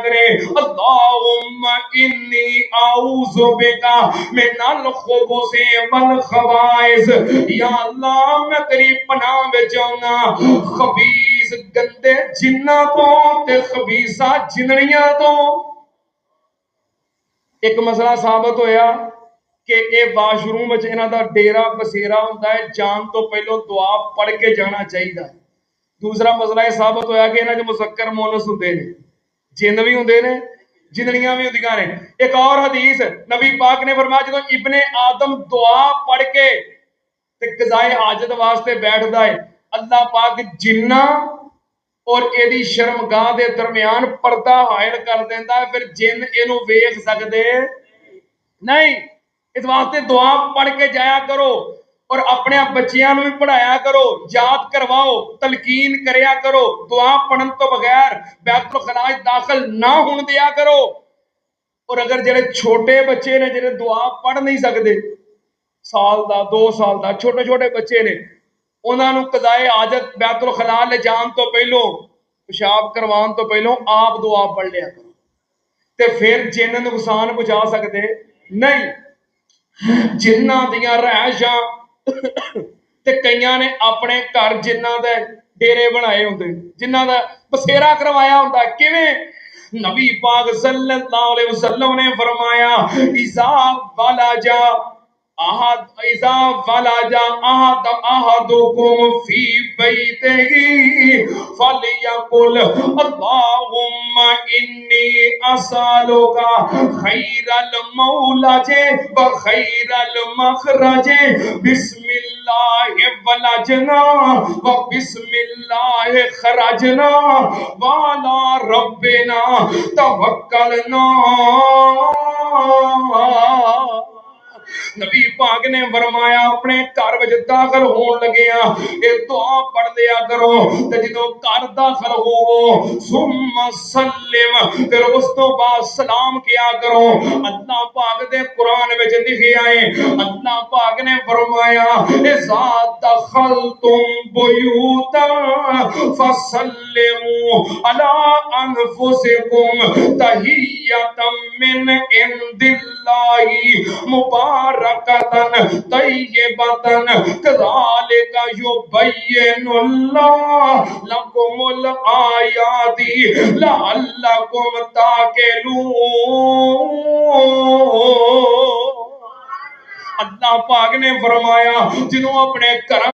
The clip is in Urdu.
کرے اللہم انی اعوذ بکا من الخبث والخبائث، یا اللہ میں تیری پناہ وچ آنا خبیث گندے جناں تو تے خبیثہ جنڑیاں تو۔ ایک مسئلہ ثابت ہویا کہ اے واش روم وچ انہاں دا ڈیرا بسیرا ہوندا ہے، جان تو پہلو دعا پڑھ کے جانا چاہیے۔ دوسرا مسئلہ یہ ثابت ہویا کہ انہاں دے مذکر مؤنث ہوندے نے، جن بھی ہوندے نے جنڑیاں بھی ہوندیاں نے۔ ایک اور حدیث نبی پاک نے فرمایا جدوں ابن آدم دعا پڑھ کے تے قضائے حاجت واسطے بیٹھدا ہے، اللہ پاک جناں اور ایدی شرمگاہ دے درمیان پردہ حائل کر دیندا ہے، پھر جن اینو ویکھ سکدے نہیں۔ اس واسطے دعا پڑھ کے جایا کرو اور اپنے بچیاں بھی پڑھایا کرو، یاد کرواؤ، تلقین کریا کرو۔ دعا پڑھن تو بغیر بیت الخلاء داخل نہ ہون دیا کرو۔ اور اگر جڑے چھوٹے بچے نے جڑے دعا پڑھ نہیں سکتے، سال دا 2 سال دا چھوٹے چھوٹے بچے نے، انہاں نوں قضائے حاجت بیت الخلاء لے جان تو پہلو، پیشاب کروان تو پہلو آپ دعا پڑھ لیا کرو، تے پھر جن نقصان پہنچا سکتے نہیں۔ جنہ دیاں رہائشاں تے کئیاں نے اپنے گھر جنہ دے ڈیرے بنائے ہوندے، جنہ دا بسیرا کروایا ہوندا۔ کیویں؟ نبی پاک صلی اللہ علیہ وسلم نے فرمایا اذا ولجا احدکم فی بیتہ فلیقل اللہم انی اسالک خیر المولج و خیر المخرج، بسم اللہ ولجنا و بسم اللہ خرجنا وعلی ربنا توکلنا۔ نبی پاک نے فرمایا اپنے گھر وچ داخل ہون لگیا اے دعا پڑھ لیا کرو، تے جدوں گھر داخل ہوو ثم سلم، پھر اس تو بعد سلام کیا کرو۔ اللہ پاک دے قرآن وچ لکھیا ہے، اللہ پاک نے فرمایا اذا دخلتم بیوتا فسلموا علی انفسکم تحیۃ من عند اللہ مبارکۃ طیبۃ کذالک یبین اللہ لکم الآیات لعلکم تعقلون۔ اللہ پاک نے فرمایا جنہوں اپنے کرم